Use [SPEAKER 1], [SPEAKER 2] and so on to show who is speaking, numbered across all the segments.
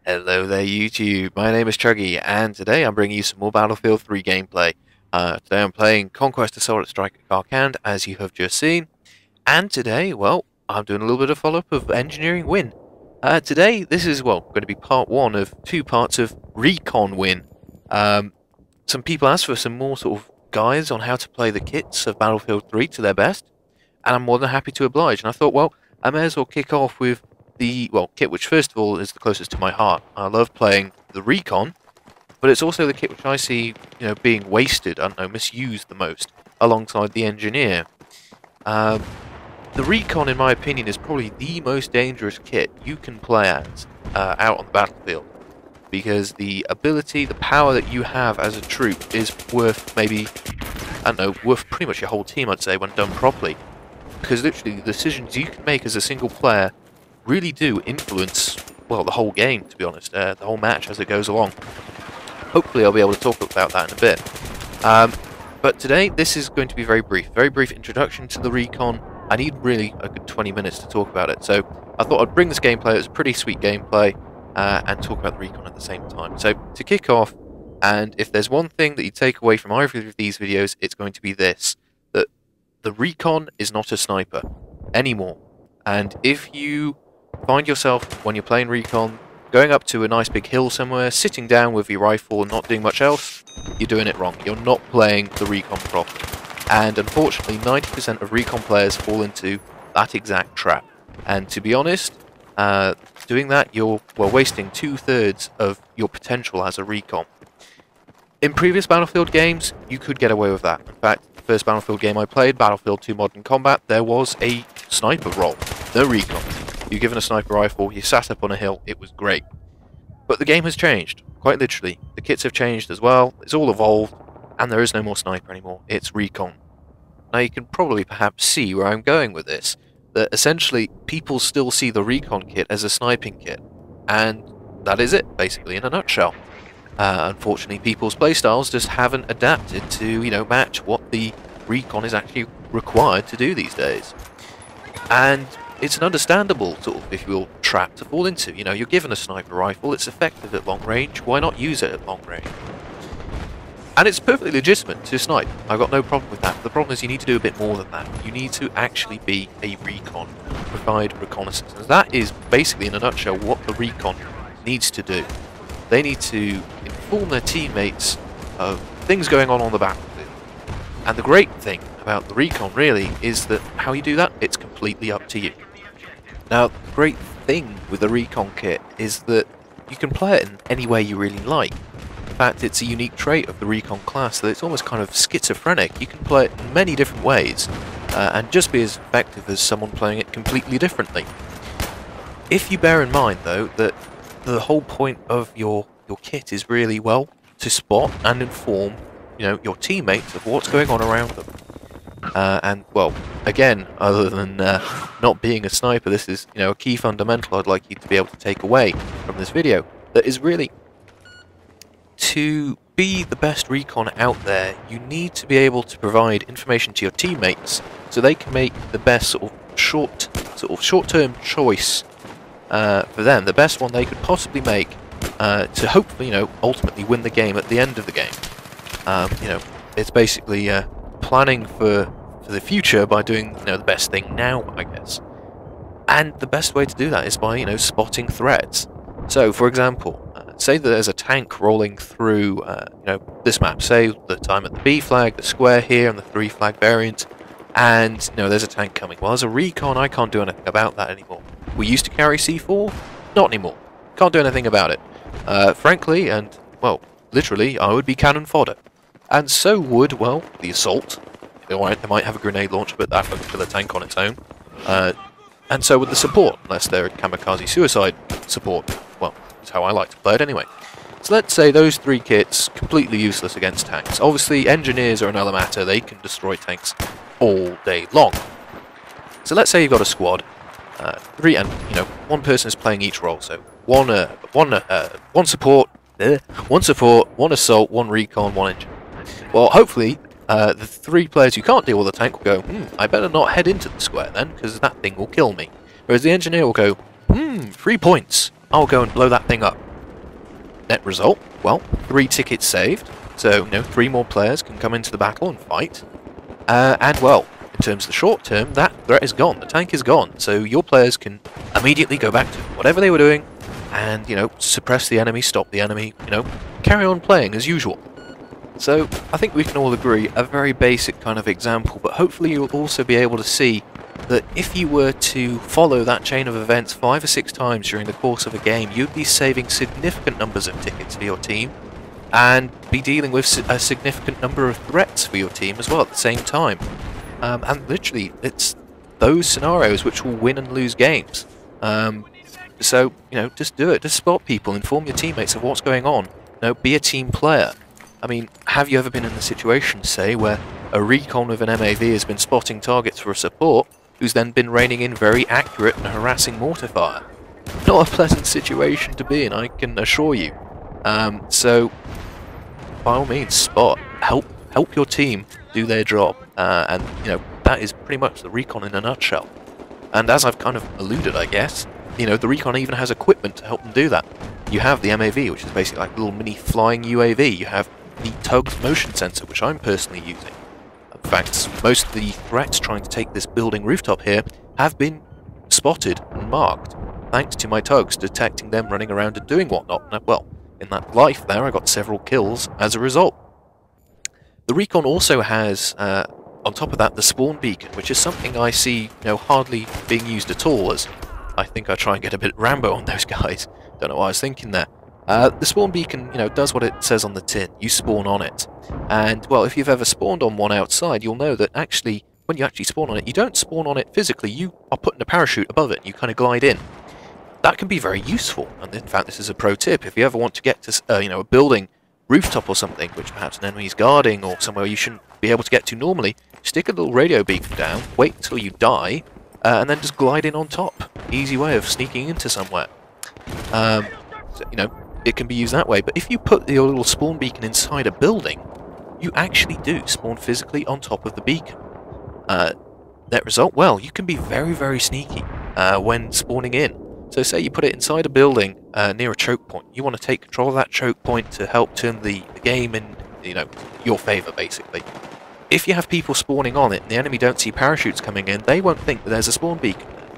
[SPEAKER 1] Hello there YouTube, my name is Chuggy and today I'm bringing you some more Battlefield 3 gameplay. Today I'm playing Conquest Assault at Strike at Carcand, as you have just seen. And today, well, I'm doing a little bit of follow-up of Engineering Win. Today, this is, well, going to be part one of two parts of Recon Win. Some people asked for some more sort of guides on how to play the kits of Battlefield 3 to their best. And I'm more than happy to oblige. And I thought, well, I may as well kick off with the, well, kit which first of all is the closest to my heart. I love playing the Recon, but it's also the kit which I see, being wasted, I don't know, misused the most, alongside the Engineer. The Recon, in my opinion, is probably the most dangerous kit you can play as out on the battlefield, because the ability, the power that you have as a troop is worth maybe, I don't know, worth pretty much your whole team, I'd say, when done properly. Because literally the decisions you can make as a single player really do influence, well, the whole game, to be honest, the whole match as it goes along. Hopefully I'll be able to talk about that in a bit. But today, this is going to be very brief introduction to the Recon. I need really a good 20 minutes to talk about it, so I thought I'd bring this gameplay. It's a pretty sweet gameplay, and talk about the Recon at the same time. So, to kick off, and if there's one thing that you take away from either of these videos, it's going to be this, that the Recon is not a sniper anymore. And if you find yourself, when you're playing Recon, going up to a nice big hill somewhere, sitting down with your rifle and not doing much else, you're doing it wrong. You're not playing the Recon properly. And unfortunately, 90% of Recon players fall into that exact trap. And to be honest, doing that, you're, well, wasting 2/3 of your potential as a Recon. In previous Battlefield games, you could get away with that. In fact, the first Battlefield game I played, Battlefield 2 Modern Combat, there was a sniper role, the Recon. You're given a sniper rifle, you sat up on a hill, it was great. But the game has changed, quite literally. The kits have changed as well, it's all evolved, and there is no more sniper anymore, it's Recon. Now you can probably perhaps see where I'm going with this, that essentially people still see the Recon kit as a sniping kit, and that is it, basically, in a nutshell. Unfortunately, people's playstyles just haven't adapted to, match what the Recon is actually required to do these days. And it's an understandable sort of, if you will, trap to fall into. You're given a sniper rifle, it's effective at long range, why not use it at long range? And it's perfectly legitimate to snipe, I've got no problem with that. The problem is you need to do a bit more than that. You need to actually be a Recon, provide reconnaissance. And that is basically, in a nutshell, what the Recon needs to do. They need to inform their teammates of things going on the battlefield. And the great thing about the Recon, really, is that how you do that, it's completely up to you. Now, the great thing with the Recon kit is that you can play it in any way you really like. In fact, it's a unique trait of the Recon class that it's almost kind of schizophrenic. You can play it in many different ways, and just be as effective as someone playing it completely differently. If you bear in mind, though, that the whole point of your kit is really, well, to spot and inform, your teammates of what's going on around them. And, well, again, other than not being a sniper, this is, a key fundamental I'd like you to be able to take away from this video. That is really, to be the best Recon out there, you need to be able to provide information to your teammates so they can make the best sort of short-term choice for them, the best one they could possibly make to hopefully, ultimately win the game at the end of the game. It's basically planning for the future by doing, the best thing now, I guess. And the best way to do that is by, spotting threats. So, for example, say that there's a tank rolling through, this map. Say that I'm at the B flag, the square here, and the 3 flag variant, and, there's a tank coming. Well, as a Recon, I can't do anything about that anymore. We used to carry C4, not anymore. Can't do anything about it. Frankly, and, well, literally, I would be cannon fodder. And so would, well, the assault. Alright, they might have a grenade launcher, but that won't kill a tank on its own. And so would the support, unless they're a kamikaze suicide support. Well, that's how I like to play it anyway. So let's say those 3 kits, completely useless against tanks. Obviously, engineers are another matter. They can destroy tanks all day long. So let's say you've got a squad, 3, and, one person is playing each role. So one support, 1 assault, 1 Recon, 1 engine. Well, hopefully, the 3 players who can't deal with the tank will go, I better not head into the square then, because that thing will kill me. Whereas the engineer will go, 3 points, I'll go and blow that thing up. net result, well, 3 tickets saved, so, 3 more players can come into the battle and fight. And, well, in terms of the short term, that threat is gone, the tank is gone, so your players can immediately go back to whatever they were doing and, suppress the enemy, stop the enemy, carry on playing as usual. So, I think we can all agree, a very basic kind of example, but hopefully you'll also be able to see that if you were to follow that chain of events 5 or 6 times during the course of a game, you'd be saving significant numbers of tickets for your team, and be dealing with a significant number of threats for your team as well at the same time. And literally, it's those scenarios which will win and lose games. So, just do it. Just spot people, inform your teammates of what's going on. Be a team player. I mean, have you ever been in a situation, say, where a recon with an MAV has been spotting targets for a support, who's then been raining in very accurate and harassing mortar fire? Not a pleasant situation to be in, I can assure you. So, by all means, spot. Help your team do their job. And, that is pretty much the recon in a nutshell. And as I've kind of alluded, I guess, the recon even has equipment to help them do that. You have the MAV, which is basically like a little mini flying UAV. You have the Tug's motion sensor, which I'm personally using. In fact, most of the threats trying to take this building rooftop here have been spotted and marked, thanks to my Tugs detecting them running around and doing whatnot. And, well, in that life there, I got several kills as a result. The recon also has, on top of that, the spawn beacon, which is something I see, hardly being used at all, as I think I try and get a bit Rambo on those guys. Don't know what I was thinking there. The spawn beacon, does what it says on the tin. You spawn on it. And, well, if you've ever spawned on one outside, you'll know that actually, when you actually spawn on it, you don't spawn on it physically. You are putting a parachute above it. You kind of glide in. That can be very useful. And, in fact, this is a pro tip. If you ever want to get to, a building rooftop or something, which perhaps an enemy's guarding or somewhere you shouldn't be able to get to normally, stick a little radio beacon down, wait until you die, and then just glide in on top. Easy way of sneaking into somewhere. So, it can be used that way, but if you put your little spawn beacon inside a building, you actually do spawn physically on top of the beacon. Net result, well, you can be very, very sneaky when spawning in. So say you put it inside a building near a choke point. You want to take control of that choke point to help turn the game in, your favour, basically. If you have people spawning on it and the enemy don't see parachutes coming in, they won't think that there's a spawn beacon there.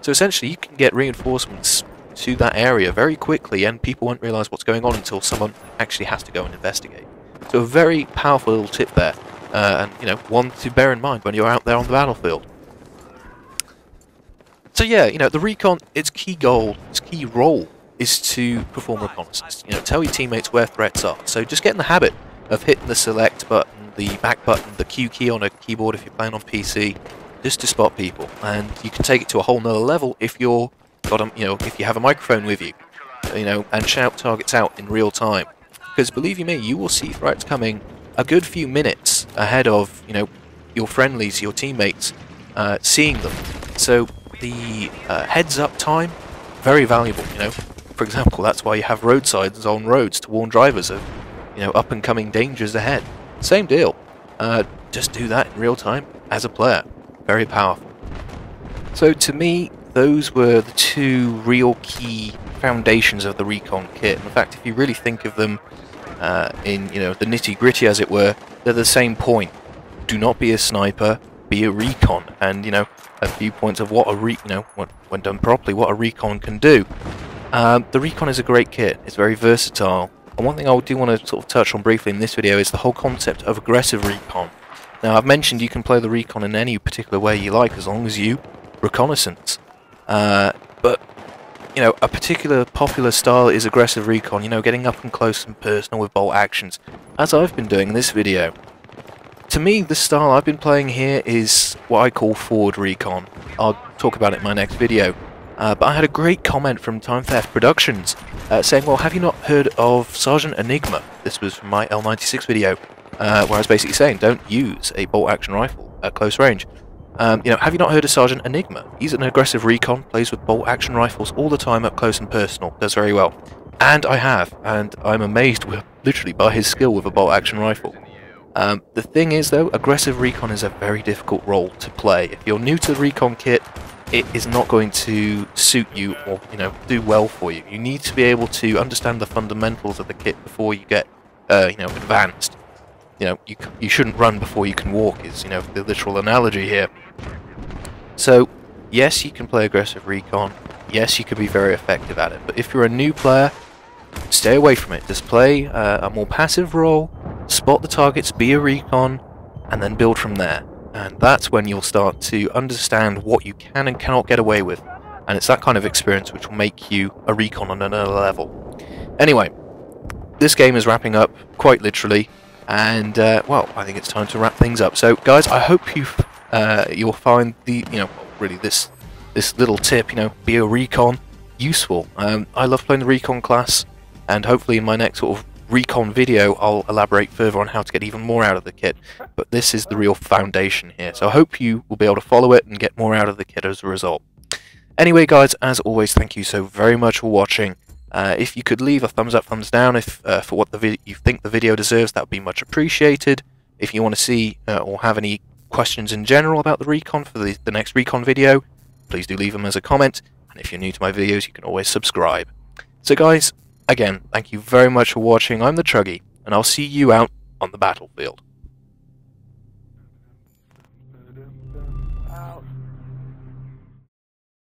[SPEAKER 1] So essentially you can get reinforcements to that area very quickly, and people won't realise what's going on until someone actually has to go and investigate. So a very powerful little tip there, and one to bear in mind when you're out there on the battlefield. So yeah, the recon, its key goal, its key role is to perform reconnaissance. Tell your teammates where threats are. So just get in the habit of hitting the select button, the back button, the Q key on a keyboard if you're playing on PC, just to spot people. And you can take it to a whole nother level if you're if you have a microphone with you, and shout targets out in real time. Because believe you me, you will see threats coming a good few minutes ahead of, your friendlies, your teammates, seeing them. So the heads up time, very valuable, For example, that's why you have road signs on roads to warn drivers of, up and coming dangers ahead. Same deal. Just do that in real time as a player. Very powerful. So to me, those were the 2 real key foundations of the recon kit. In fact, if you really think of them in the nitty-gritty, as it were, they're the same point. Do not be a sniper, be a recon, and a few points of what a when done properly, what a recon can do. The recon is a great kit. It's very versatile. And one thing I do want to sort of touch on briefly in this video is the whole concept of aggressive recon. Now, I've mentioned you can play the recon in any particular way you like as long as you reconnaissance. But, a particular popular style is aggressive recon, getting up and close and personal with bolt actions, as I've been doing in this video. To me, the style I've been playing here is what I call forward recon. I'll talk about it in my next video. But I had a great comment from Time Theft Productions saying, well, have you not heard of Sergeant Enigma? This was from my L96 video, where I was basically saying, don't use a bolt action rifle at close range. Have you not heard of Sergeant Enigma? He's an aggressive recon, plays with bolt action rifles all the time up close and personal, does very well. And I have, and I'm amazed literally by his skill with a bolt action rifle. The thing is though, aggressive recon is a very difficult role to play. If you're new to the recon kit, it is not going to suit you or do well for you. You need to be able to understand the fundamentals of the kit before you get advanced. You shouldn't run before you can walk is the literal analogy here. So yes, you can play aggressive recon. Yes, you can be very effective at it. But if you're a new player, stay away from it. Just play a more passive role, spot the targets, be a recon, and then build from there. And that's when you'll start to understand what you can and cannot get away with. And it's that kind of experience which will make you a recon on another level. Anyway, this game is wrapping up, quite literally. And, well, I think it's time to wrap things up. So, guys, I hope you'll find the, really this little tip, be a recon, useful. I love playing the recon class. And hopefully in my next sort of recon video I'll elaborate further on how to get even more out of the kit, but this is the real foundation here, so I hope you will be able to follow it and get more out of the kit as a result. Anyway guys, as always, thank you so very much for watching. If you could leave a thumbs up, thumbs down if for what you think the video deserves, that would be much appreciated. If you want to see or have any questions in general about the recon for the next recon video, please do leave them as a comment, and if you're new to my videos you can always subscribe. So guys, again, thank you very much for watching. I'm the Chuggy, and I'll see you out on the battlefield.